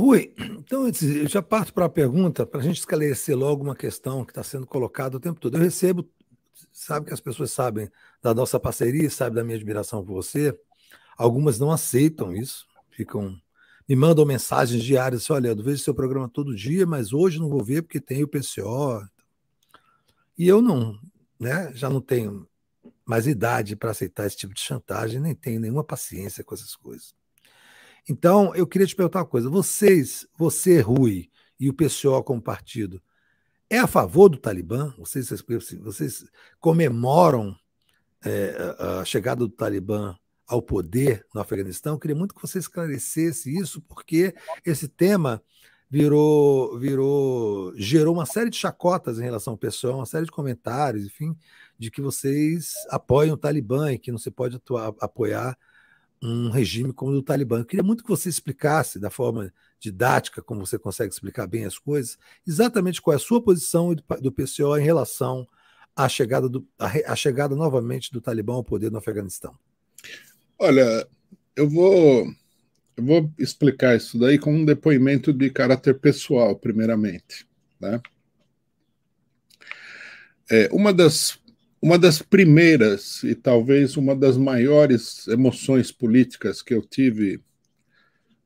Rui, então eu já parto para a pergunta, para a gente esclarecer logo uma questão que está sendo colocada o tempo todo. Eu recebo, sabe que as pessoas sabem da nossa parceria, sabem da minha admiração por você. Algumas não aceitam isso, me mandam mensagens diárias, assim, olha, eu vejo seu programa todo dia, mas hoje não vou ver porque tem o PCO. E eu não, né, já não tenho mais idade para aceitar esse tipo de chantagem, nem tenho nenhuma paciência com essas coisas. Então, eu queria te perguntar uma coisa. Você, Rui, e o PCO como partido, é a favor do Talibã? Vocês comemoram a chegada do Talibã ao poder no Afeganistão? Eu queria muito que você esclarecesse isso, porque esse tema gerou uma série de chacotas em relação ao PSOL, uma série de comentários, enfim, de que vocês apoiam o Talibã e que não se pode apoiar um regime como o do Talibã. Eu queria muito que você explicasse, da forma didática, como você consegue explicar bem as coisas, exatamente qual é a sua posição e do PCO em relação à chegada novamente do Talibã ao poder no Afeganistão. Olha, eu vou, eu vou explicar isso daí com um depoimento de caráter pessoal, primeiramente. Né? Uma das primeiras e talvez uma das maiores emoções políticas que eu tive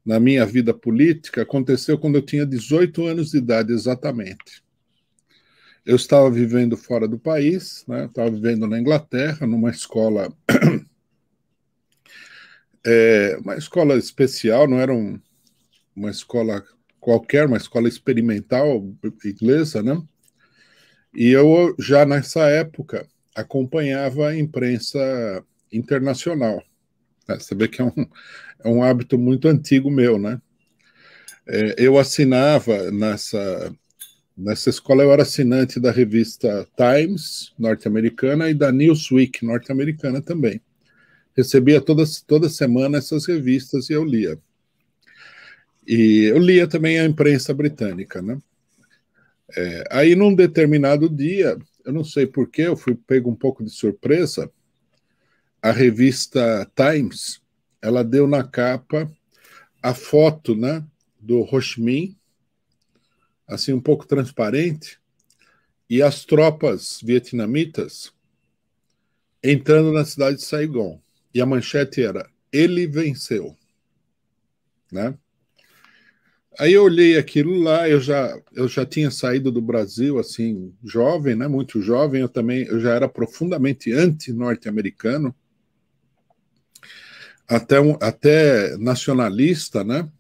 na minha vida política aconteceu quando eu tinha 18 anos de idade, exatamente. Eu estava vivendo fora do país, né? Estava vivendo na Inglaterra, numa escola, uma escola especial, não era uma escola qualquer, uma escola experimental inglesa, né? E eu já nessa época acompanhava a imprensa internacional. Você vê que é um hábito muito antigo meu, né? Eu assinava nessa escola, eu era assinante da revista Times, norte-americana, e da Newsweek, norte-americana também. Recebia toda semana essas revistas e eu lia. E eu lia também a imprensa britânica, né? Aí, num determinado dia, eu não sei porquê, eu fui pego um pouco de surpresa, a revista Times, ela deu na capa a foto, né, do Ho Chi Minh, assim, um pouco transparente, e as tropas vietnamitas entrando na cidade de Saigon. E a manchete era: ele venceu. Né? Aí eu olhei aquilo lá, eu já tinha saído do Brasil, assim, jovem, né, muito jovem, eu já era profundamente anti-norte-americano, até nacionalista, né?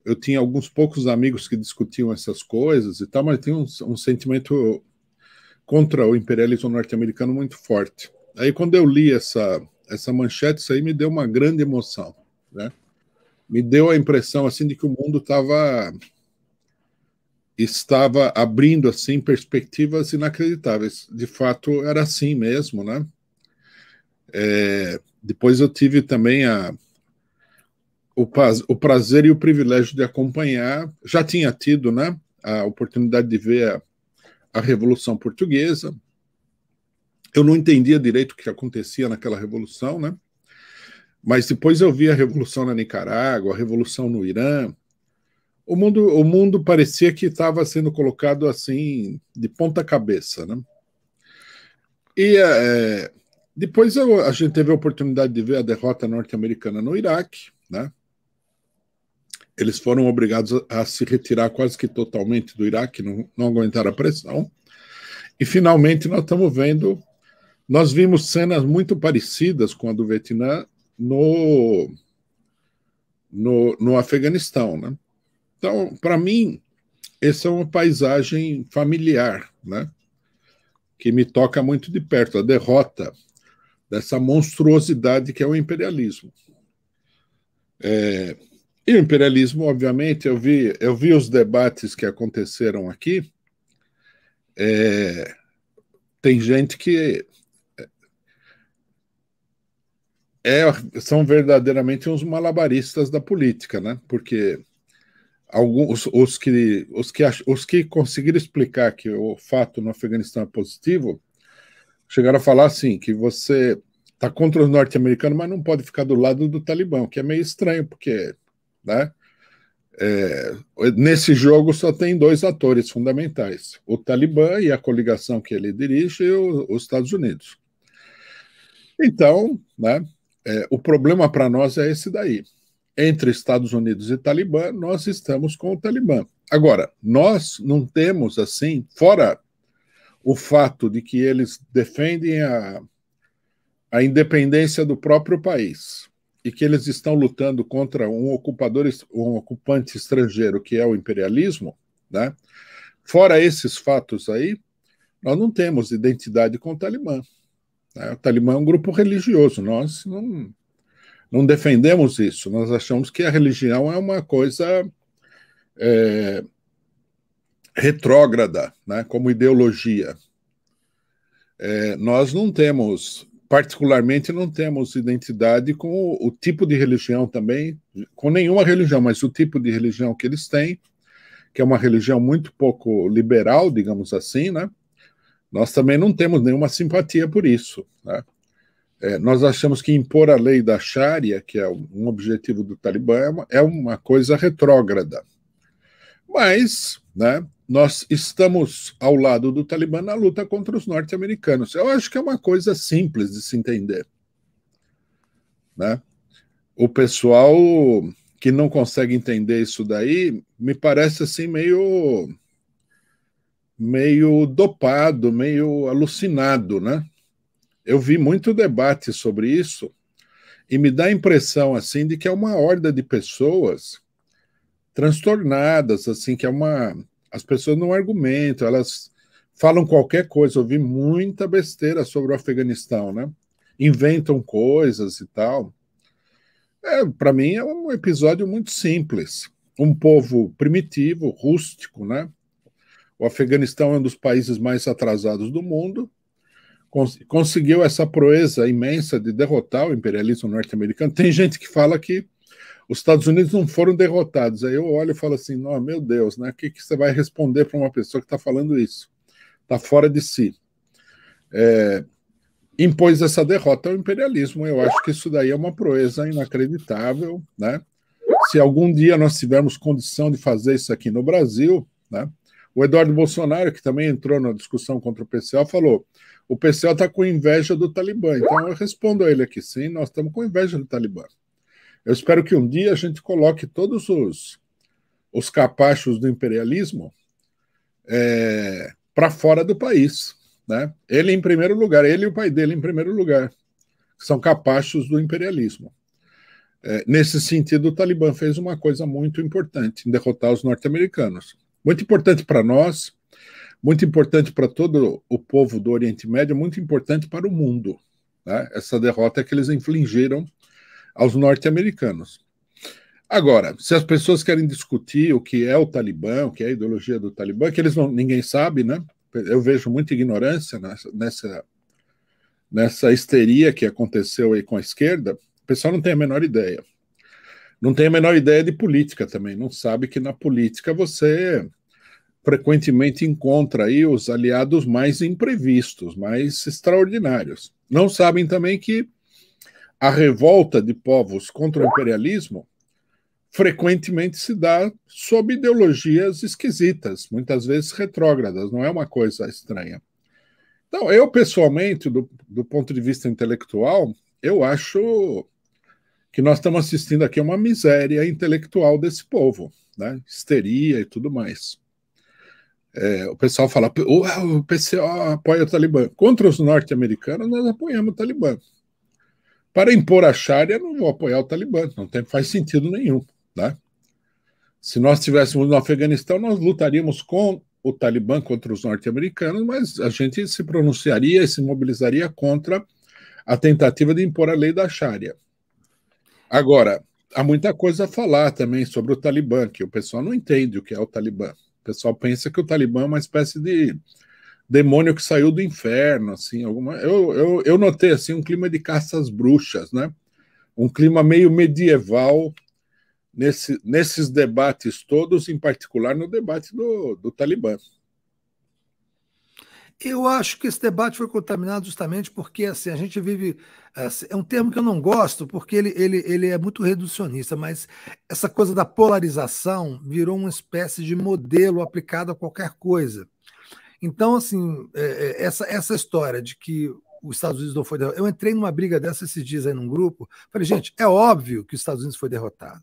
Eu tinha alguns poucos amigos que discutiam essas coisas e tal, mas tinha um sentimento contra o imperialismo norte-americano muito forte. Aí quando eu li essa manchete, isso aí me deu uma grande emoção, né? Me deu a impressão assim de que o mundo estava abrindo assim perspectivas inacreditáveis. De fato, era assim mesmo, né? Depois eu tive também o prazer e o privilégio de acompanhar. Já tinha tido, né, a oportunidade de ver a Revolução Portuguesa. Eu não entendia direito o que acontecia naquela revolução, né? Mas depois eu vi a revolução na Nicarágua, a revolução no Irã. O mundo parecia que estava sendo colocado assim de ponta cabeça, né? E depois a gente teve a oportunidade de ver a derrota norte-americana no Iraque, né? Eles foram obrigados a se retirar quase que totalmente do Iraque, não aguentaram a pressão. E finalmente nós vimos cenas muito parecidas com a do Vietnã no Afeganistão, né? Então, para mim, essa é uma paisagem familiar, né? Que me toca muito de perto, a derrota dessa monstruosidade que é o imperialismo. E o imperialismo, obviamente, eu vi os debates que aconteceram aqui. Tem gente que são verdadeiramente uns malabaristas da política, né? Porque alguns os que conseguiram explicar que o fato no Afeganistão é positivo chegaram a falar assim que você está contra os norte-americanos, mas não pode ficar do lado do Talibã, que é meio estranho, porque, né? Nesse jogo só tem dois atores fundamentais, o Talibã e a coligação que ele dirige, e os Estados Unidos. Então, né, o problema para nós é esse daí. Entre Estados Unidos e Talibã, nós estamos com o Talibã. Agora, nós não temos, assim, fora o fato de que eles defendem a independência do próprio país e que eles estão lutando contra um ocupante estrangeiro, que é o imperialismo, né? Fora esses fatos aí, nós não temos identidade com o Talibã. Né? O Talibã é um grupo religioso, nós não defendemos isso, nós achamos que a religião é uma coisa retrógrada, né? Como ideologia. Nós não temos, particularmente, não temos identidade com o tipo de religião também, com nenhuma religião, mas o tipo de religião que eles têm, que é uma religião muito pouco liberal, digamos assim, né? Nós também não temos nenhuma simpatia por isso, né? Nós achamos que impor a lei da Sharia, que é um objetivo do Talibã, é uma coisa retrógrada. Mas, né, nós estamos ao lado do Talibã na luta contra os norte-americanos. Eu acho que é uma coisa simples de se entender. Né? O pessoal que não consegue entender isso daí me parece assim meio dopado, meio alucinado, né? Eu vi muito debate sobre isso e me dá a impressão assim de que é uma horda de pessoas transtornadas, assim, que as pessoas não argumentam, elas falam qualquer coisa. Eu vi muita besteira sobre o Afeganistão, né? Inventam coisas e tal. Para mim é um episódio muito simples. Um povo primitivo, rústico, né? O Afeganistão é um dos países mais atrasados do mundo. Conseguiu essa proeza imensa de derrotar o imperialismo norte-americano. Tem gente que fala que os Estados Unidos não foram derrotados. Aí eu olho e falo assim, oh, meu Deus, né? O que você vai responder para uma pessoa que está falando isso? Está fora de si. Impôs essa derrota ao imperialismo. Eu acho que isso daí é uma proeza inacreditável, né? Se algum dia nós tivermos condição de fazer isso aqui no Brasil, né? O Eduardo Bolsonaro, que também entrou na discussão contra o PCO, falou: o PCO está com inveja do Talibã. Então eu respondo a ele aqui: sim, nós estamos com inveja do Talibã. Eu espero que um dia a gente coloque todos os capachos do imperialismo para fora do país. Né? Ele em primeiro lugar, ele e o pai dele em primeiro lugar, que são capachos do imperialismo. Nesse sentido, o Talibã fez uma coisa muito importante em derrotar os norte-americanos. Muito importante para nós, muito importante para todo o povo do Oriente Médio, muito importante para o mundo. Né? Essa derrota que eles infligiram aos norte-americanos. Agora, se as pessoas querem discutir o que é o Talibã, o que é a ideologia do Talibã, que ninguém sabe, né? Eu vejo muita ignorância nessa histeria que aconteceu aí com a esquerda. O pessoal não tem a menor ideia. Não tem a menor ideia de política também. Não sabe que na política você frequentemente encontra aí os aliados mais imprevistos, mais extraordinários. Não sabem também que a revolta de povos contra o imperialismo frequentemente se dá sob ideologias esquisitas, muitas vezes retrógradas, não é uma coisa estranha. Então, eu pessoalmente, do ponto de vista intelectual, eu acho que nós estamos assistindo aqui a uma miséria intelectual desse povo, né? Histeria e tudo mais. O pessoal fala, o PCO apoia o Talibã. Contra os norte-americanos, nós apoiamos o Talibã. Para impor a Sharia, não vou apoiar o Talibã, faz sentido nenhum. Né? Se nós estivéssemos no Afeganistão, nós lutaríamos com o Talibã contra os norte-americanos, mas a gente se pronunciaria e se mobilizaria contra a tentativa de impor a lei da Sharia. Agora, há muita coisa a falar também sobre o Talibã, que o pessoal não entende o que é o Talibã. O pessoal pensa que o Talibã é uma espécie de demônio que saiu do inferno, assim, eu notei assim um clima de caça às bruxas, né? Um clima meio medieval nesses debates todos, em particular no debate do Talibã. Eu acho que esse debate foi contaminado justamente porque assim, a gente vive. Assim, é um termo que eu não gosto, porque ele é muito reducionista, mas essa coisa da polarização virou uma espécie de modelo aplicado a qualquer coisa. Então, assim, essa história de que os Estados Unidos não foi derrotado. Eu entrei numa briga dessa esses dias aí num grupo. Falei, gente, é óbvio que os Estados Unidos foi derrotado.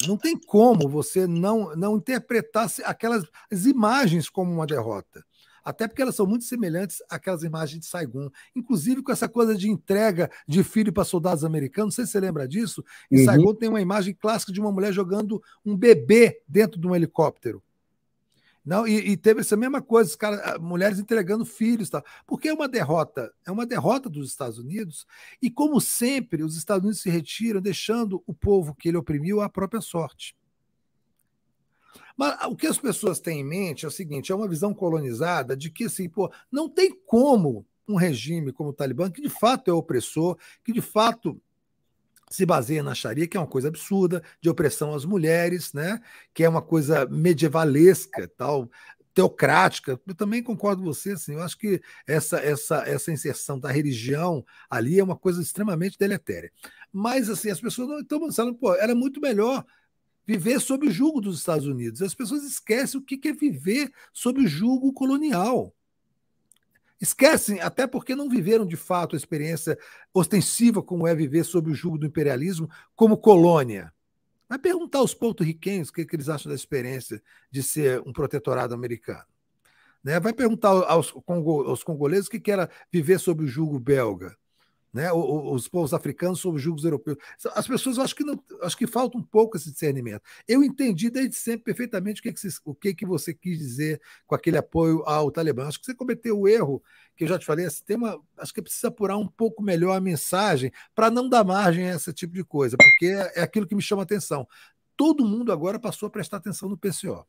Não tem como você não interpretar aquelas as imagens como uma derrota. Até porque elas são muito semelhantes àquelas imagens de Saigon. Inclusive com essa coisa de entrega de filho para soldados americanos. Não sei se você lembra disso. Em Uhum. Saigon tem uma imagem clássica de uma mulher jogando um bebê dentro de um helicóptero. Não, e teve essa mesma coisa, os caras, mulheres entregando filhos, tal, porque é uma derrota dos Estados Unidos, e como sempre, os Estados Unidos se retiram, deixando o povo que ele oprimiu à própria sorte. Mas o que as pessoas têm em mente é o seguinte: é uma visão colonizada de que assim, pô, não tem como um regime como o Talibã, que de fato é opressor, que de fato se baseia na Sharia, que é uma coisa absurda, de opressão às mulheres, né? Que é uma coisa medievalesca, tal, teocrática. Eu também concordo com você, assim, eu acho que essa inserção da religião ali é uma coisa extremamente deletéria. Mas assim, as pessoas não estão pensando, pô, era muito melhor viver sob o jugo dos Estados Unidos. As pessoas esquecem o que é viver sob o jugo colonial. Esquecem, até porque não viveram de fato a experiência ostensiva como é viver sob o jugo do imperialismo como colônia. Vai perguntar aos porto-riquenhos o que eles acham da experiência de ser um protetorado americano. Né? Vai perguntar aos congoleses o que era viver sob o jugo belga. Né? Os povos africanos sob os julgos europeus. As pessoas acho que não, acho que falta um pouco esse discernimento. Eu entendi desde sempre perfeitamente o que você quis dizer com aquele apoio ao Talibã. Acho que você cometeu o erro que eu já te falei. Acho que precisa apurar um pouco melhor a mensagem para não dar margem a esse tipo de coisa, porque é aquilo que me chama a atenção. Todo mundo agora passou a prestar atenção no PCO.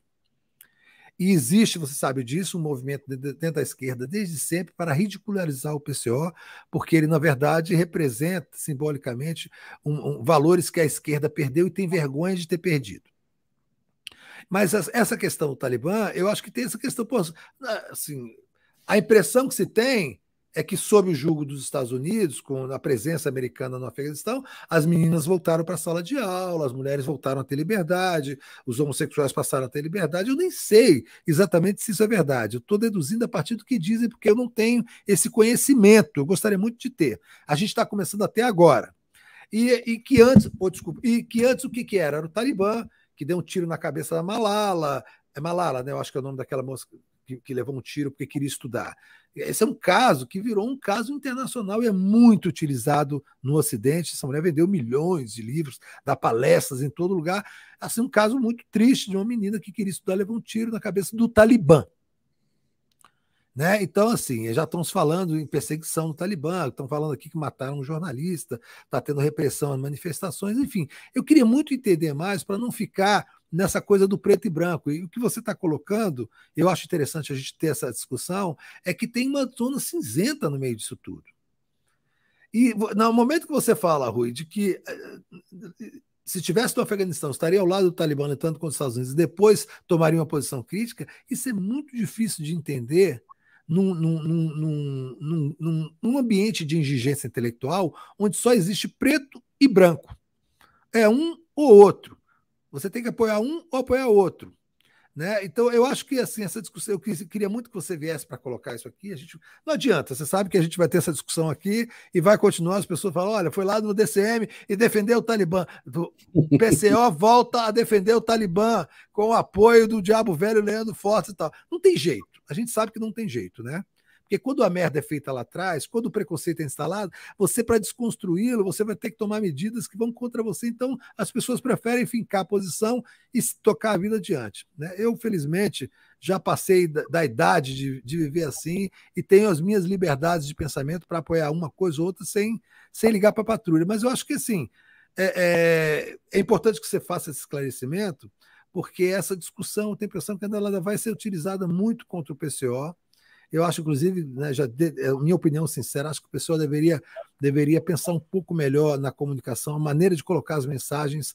E existe, você sabe disso, um movimento dentro da esquerda desde sempre para ridicularizar o PCO, porque ele, na verdade, representa simbolicamente valores que a esquerda perdeu e tem vergonha de ter perdido. Mas essa questão do Talibã, eu acho que tem essa questão, pô, assim, a impressão que se tem é que, sob o jugo dos Estados Unidos, com a presença americana no Afeganistão, as meninas voltaram para a sala de aula, as mulheres voltaram a ter liberdade, os homossexuais passaram a ter liberdade. Eu nem sei exatamente se isso é verdade. Eu estou deduzindo a partir do que dizem, porque eu não tenho esse conhecimento. Eu gostaria muito de ter. A gente está começando até agora. E que antes, desculpa, e que antes o que era? Era o Talibã, que deu um tiro na cabeça da Malala. É Malala, né? Eu acho que é o nome daquela moça que levou um tiro porque queria estudar. Esse é um caso que virou um caso internacional e é muito utilizado no Ocidente. Essa mulher vendeu milhões de livros, dá palestras em todo lugar. Assim, um caso muito triste de uma menina que queria estudar, levou um tiro na cabeça do Talibã. Né? Então, assim, já estamos falando em perseguição do Talibã, estão falando aqui que mataram um jornalista, está tendo repressão às manifestações, enfim. Eu queria muito entender mais para não ficar nessa coisa do preto e branco. E o que você está colocando, eu acho interessante a gente ter essa discussão, é que tem uma zona cinzenta no meio disso tudo. E no momento que você fala, Rui, de que se tivesse no Afeganistão, estaria ao lado do Talibã, tanto quanto os Estados Unidos, e depois tomaria uma posição crítica, isso é muito difícil de entender num ambiente de exigência intelectual onde só existe preto e branco. É um ou outro. Você tem que apoiar um ou apoiar outro. Né? Então, eu acho que assim, essa discussão, eu queria muito que você viesse para colocar isso aqui. Não adianta, você sabe que a gente vai ter essa discussão aqui e vai continuar. As pessoas falam: olha, foi lá no DCM e defendeu o Talibã. O PCO volta a defender o Talibã com o apoio do Diabo Velho Leandro Fortes e tal. Não tem jeito, a gente sabe que não tem jeito, né? Porque quando a merda é feita lá atrás, quando o preconceito é instalado, você, para desconstruí-lo, você vai ter que tomar medidas que vão contra você. Então, as pessoas preferem fincar a posição e tocar a vida adiante. Né? Eu, felizmente, já passei da idade de viver assim e tenho as minhas liberdades de pensamento para apoiar uma coisa ou outra sem ligar para a patrulha. Mas eu acho que, assim, é importante que você faça esse esclarecimento, porque essa discussão, eu tenho a impressão que ela vai ser utilizada muito contra o PCO. Eu acho, inclusive, né, minha opinião sincera, acho que o pessoal deveria pensar um pouco melhor na comunicação, a maneira de colocar as mensagens,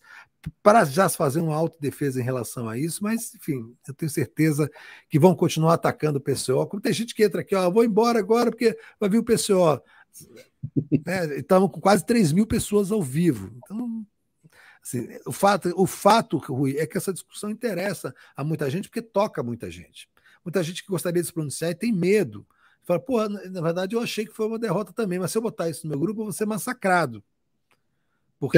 para já fazer uma autodefesa em relação a isso, mas, enfim, eu tenho certeza que vão continuar atacando o PCO. Como tem gente que entra aqui, ó, vou embora agora porque vai vir o PCO. Né? Estamos com quase 3 mil pessoas ao vivo. Então, assim, o fato, Rui, é que essa discussão interessa a muita gente porque toca muita gente. Muita gente que gostaria de se pronunciar e tem medo. Fala, pô, na verdade eu achei que foi uma derrota também, mas se eu botar isso no meu grupo, eu vou ser massacrado. Porque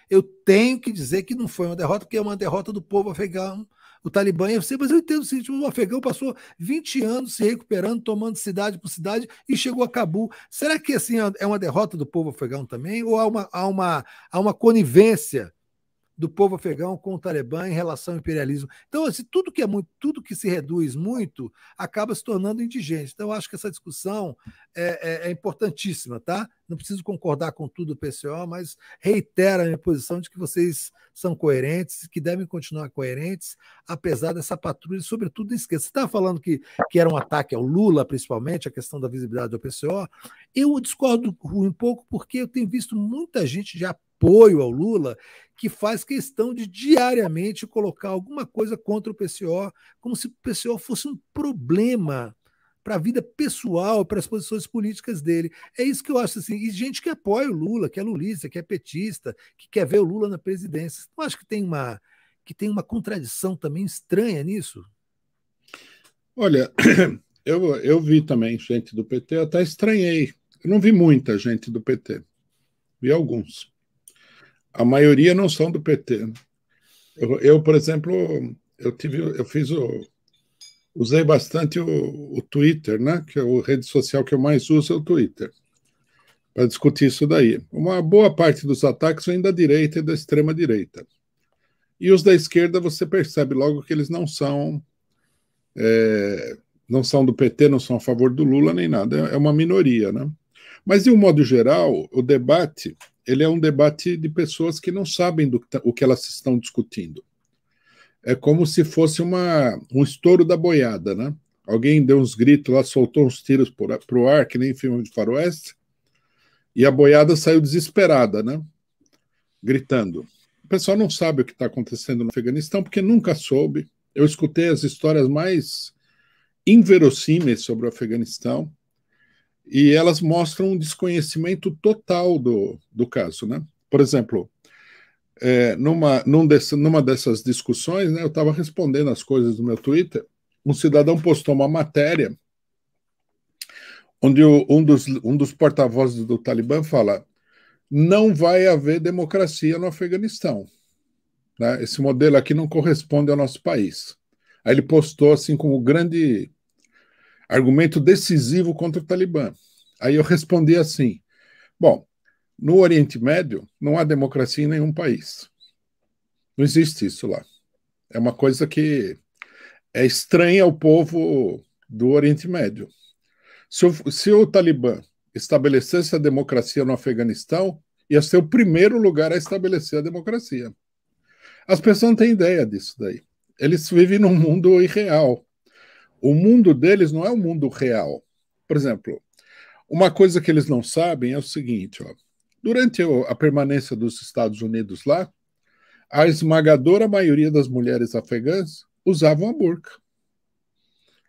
eu tenho que dizer que não foi uma derrota, porque é uma derrota do povo afegão. O Talibã, mas eu entendo o seguinte: o afegão passou 20 anos se recuperando, tomando cidade por cidade e chegou a Cabul. Será que assim é uma derrota do povo afegão também? Ou há uma conivência do povo afegão com o Talibã em relação ao imperialismo? Então, assim, tudo que se reduz muito acaba se tornando indigente. Então, eu acho que essa discussão é importantíssima, tá? Não preciso concordar com tudo do PCO, mas reitero a minha posição de que vocês são coerentes, que devem continuar coerentes, apesar dessa patrulha, sobretudo em esquerda. Você estava falando que era um ataque ao Lula, principalmente, a questão da visibilidade do PCO. Eu discordo um pouco porque eu tenho visto muita gente de apoio ao Lula que faz questão de diariamente colocar alguma coisa contra o PCO, como se o PCO fosse um problema para a vida pessoal, para as posições políticas dele. É isso que eu acho assim. E gente que apoia o Lula, que é lulista, que é petista, que quer ver o Lula na presidência. Não acho que tem uma contradição também estranha nisso? Olha, eu vi também gente do PT, eu até estranhei. Eu não vi muita gente do PT, vi alguns. A maioria não são do PT. Por exemplo, usei bastante o Twitter, né? Que é a rede social que eu mais uso é o Twitter, para discutir isso daí. Uma boa parte dos ataques vem da direita e da extrema direita. E os da esquerda você percebe logo que eles não são do PT, não são a favor do Lula nem nada. É uma minoria, né? Mas de um modo geral, o debate ele é um debate de pessoas que não sabem o que elas estão discutindo. É como se fosse um estouro da boiada, né? Alguém deu uns gritos lá, soltou uns tiros para o ar, que nem filme de faroeste, e a boiada saiu desesperada, né? Gritando. O pessoal não sabe o que está acontecendo no Afeganistão, porque nunca soube. Eu escutei as histórias mais inverossímeis sobre o Afeganistão, e elas mostram um desconhecimento total do caso, né? Por exemplo, numa dessas discussões, né, eu estava respondendo as coisas no meu Twitter, um cidadão postou uma matéria onde um dos porta-vozes do Talibã fala: não vai haver democracia no Afeganistão. Né? Esse modelo aqui não corresponde ao nosso país. Aí ele postou assim como grande argumento decisivo contra o Talibã. Aí eu respondi assim: bom, no Oriente Médio não há democracia em nenhum país. Não existe isso lá. É uma coisa que é estranha ao povo do Oriente Médio. Se o Talibã estabelecesse a democracia no Afeganistão, ia ser o primeiro lugar a estabelecer a democracia. As pessoas não têm ideia disso daí. Eles vivem num mundo irreal. O mundo deles não é o mundo real. Por exemplo, uma coisa que eles não sabem é o seguinte: ó, durante a permanência dos Estados Unidos lá, a esmagadora maioria das mulheres afegãs usavam a burca.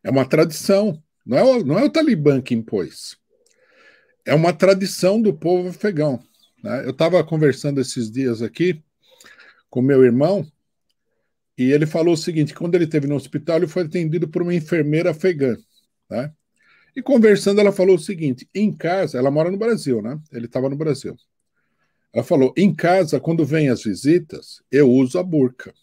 É uma tradição. Não é o Talibã que impôs. É uma tradição do povo afegão. Né? Eu estava conversando esses dias aqui com meu irmão e ele falou o seguinte: quando ele esteve no hospital, ele foi atendido por uma enfermeira afegã. Né? E conversando, ela falou o seguinte: em casa, ela mora no Brasil, né? Ele estava no Brasil. Ela falou: em casa, quando vem as visitas, eu uso a burca.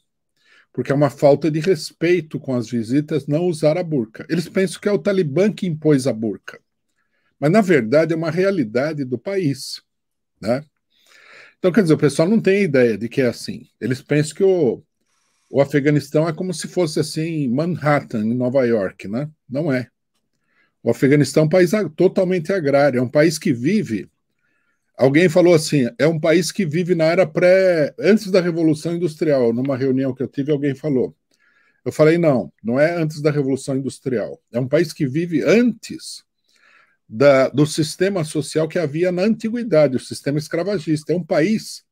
Porque é uma falta de respeito com as visitas não usar a burca. Eles pensam que é o Talibã que impôs a burca. Mas, na verdade, é uma realidade do país. Né? Então, quer dizer, o pessoal não tem ideia de que é assim. Eles pensam que o Afeganistão é como se fosse assim Manhattan, em Nova York. Né? Não é. O Afeganistão é um país totalmente agrário, é um país que vive. Alguém falou assim, é um país que vive na era antes da Revolução Industrial. Numa reunião que eu tive, alguém falou, Eu falei, não, não é antes da Revolução Industrial. É um país que vive antes do sistema social que havia na antiguidade, o sistema escravagista. É um país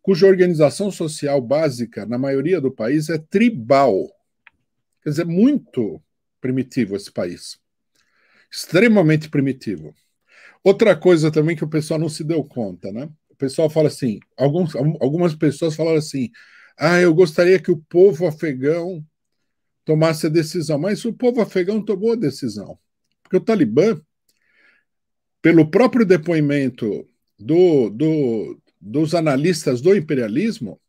cuja organização social básica, na maioria do país, é tribal. Quer dizer, muito primitivo esse país. Extremamente primitivo. Outra coisa também que o pessoal não se deu conta, né? O pessoal fala assim, algumas pessoas falaram assim, eu gostaria que o povo afegão tomasse a decisão, mas o povo afegão tomou a decisão. Porque o Talibã, pelo próprio depoimento dos analistas do imperialismo,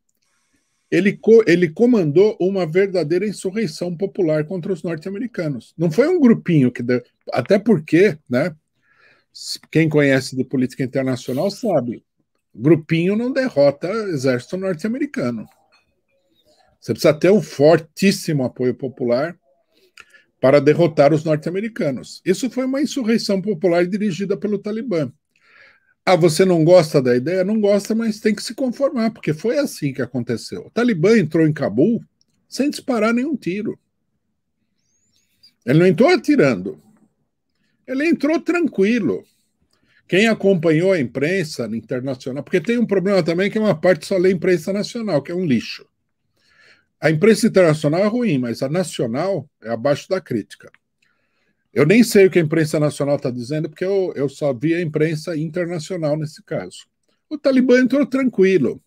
ele comandou uma verdadeira insurreição popular contra os norte-americanos. Não foi um grupinho que deu, até porque, né? Quem conhece de política internacional sabe, grupinho não derrota exército norte-americano. Você precisa ter um fortíssimo apoio popular para derrotar os norte-americanos. Isso foi uma insurreição popular dirigida pelo Talibã. Você não gosta da ideia? Não gosta, mas tem que se conformar, porque foi assim que aconteceu. O Talibã entrou em Cabul sem disparar nenhum tiro. Ele não entrou atirando. Ele entrou tranquilo. Quem acompanhou a imprensa internacional, porque tem um problema também que uma parte só lê a imprensa nacional, que é um lixo. A imprensa internacional é ruim, mas a nacional é abaixo da crítica. Eu nem sei o que a imprensa nacional está dizendo, porque eu só vi a imprensa internacional nesse caso. O Talibã entrou tranquilo.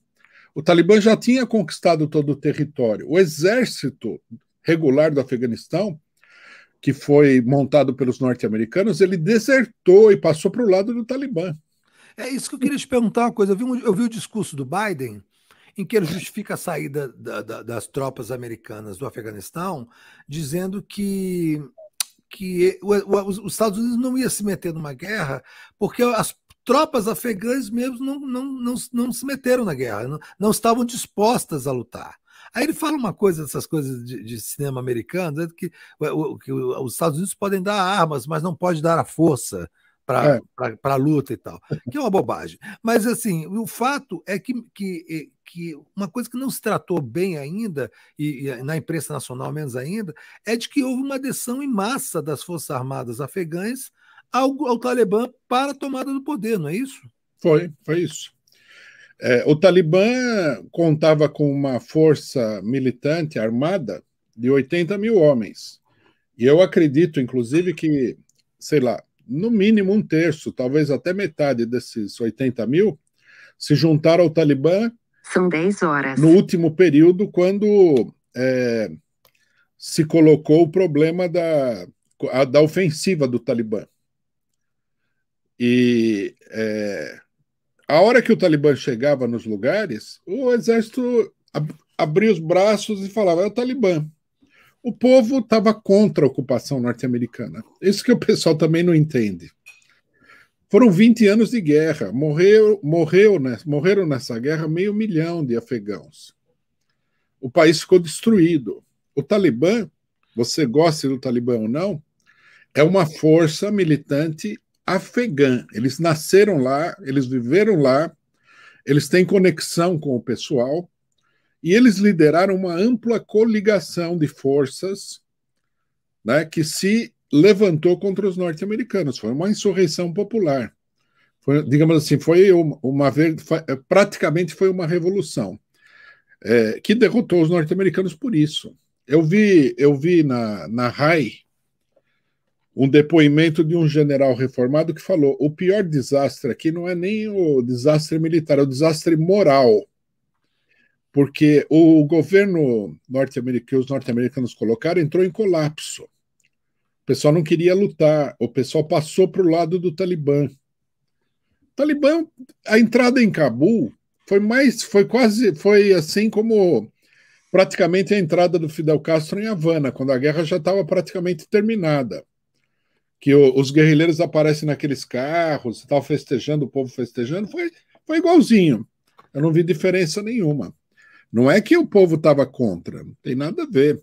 O Talibã já tinha conquistado todo o território. O exército regular do Afeganistão, que foi montado pelos norte-americanos, ele desertou e passou para o lado do Talibã. É isso que eu queria te perguntar uma coisa. Eu vi o discurso do Biden, em que ele justifica a saída das tropas americanas do Afeganistão, dizendo que os Estados Unidos não ia se meter numa guerra porque as tropas afegãs mesmo não se meteram na guerra, não estavam dispostas a lutar. Aí ele fala uma coisa, dessas coisas de cinema americano, que os Estados Unidos podem dar armas, mas não pode dar a força para a luta e tal, que é uma bobagem. Mas, assim, o fato é que uma coisa que não se tratou bem ainda, e na imprensa nacional menos ainda, é de que houve uma adesão em massa das Forças Armadas afegãs ao Talibã para a tomada do poder, não é isso? Foi isso. O Talibã contava com uma força militante armada de 80 mil homens. E eu acredito, inclusive, que, sei lá, no mínimo um terço, talvez até metade desses 80 mil, se juntaram ao Talibã. São 10 horas. No último período, quando se colocou o problema da ofensiva do Talibã. E a hora que o Talibã chegava nos lugares, o exército abria os braços e falava, é o Talibã. O povo estava contra a ocupação norte-americana. Isso que o pessoal também não entende. Foram 20 anos de guerra. Morreram nessa guerra 500 mil de afegãos. O país ficou destruído. O Talibã, você gosta do Talibã ou não, é uma força militante afegã. Eles nasceram lá, eles viveram lá, eles têm conexão com o pessoal e eles lideraram uma ampla coligação de forças, né, que se levantou contra os norte-americanos. Foi uma insurreição popular. Digamos assim, praticamente foi uma revolução que derrotou os norte-americanos por isso. Eu vi na RAI um depoimento de um general reformado que falou: o pior desastre aqui não é nem o desastre militar, é o desastre moral. Porque o governo norte-americano que os norte-americanos colocaram entrou em colapso. O pessoal não queria lutar, o pessoal passou para o lado do Talibã. O Talibã, a entrada em Cabul foi assim como praticamente a entrada do Fidel Castro em Havana, quando a guerra já estava praticamente terminada. Que os guerrilheiros aparecem naqueles carros, tal, festejando, o povo festejando, foi igualzinho. Eu não vi diferença nenhuma. Não é que o povo estava contra, não tem nada a ver.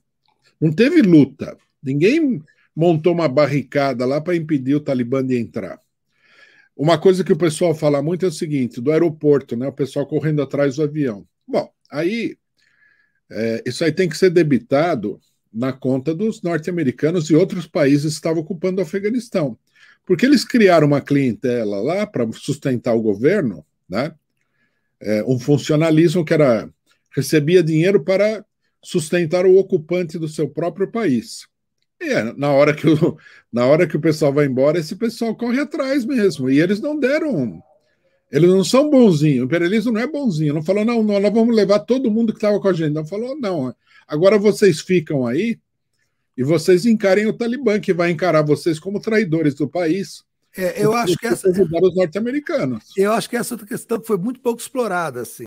Não teve luta. Ninguém montou uma barricada lá para impedir o Talibã de entrar. Uma coisa que o pessoal fala muito é o seguinte, do aeroporto, né, o pessoal correndo atrás do avião. Bom, aí isso aí tem que ser debitado na conta dos norte-americanos e outros países que estavam ocupando o Afeganistão. Porque eles criaram uma clientela lá para sustentar o governo, né? Um funcionalismo que recebia dinheiro para sustentar o ocupante do seu próprio país. E na hora que o pessoal vai embora, esse pessoal corre atrás mesmo. E eles não deram. Eles não são bonzinhos. O imperialismo não é bonzinho. Não falou, não, nós vamos levar todo mundo que estava com a gente. Não falou, não. Agora vocês ficam aí e vocês encarem o Talibã, que vai encarar vocês como traidores do país. Eu acho que essa ajudar os norte-americanos. Eu acho que essa outra questão foi muito pouco explorada, assim.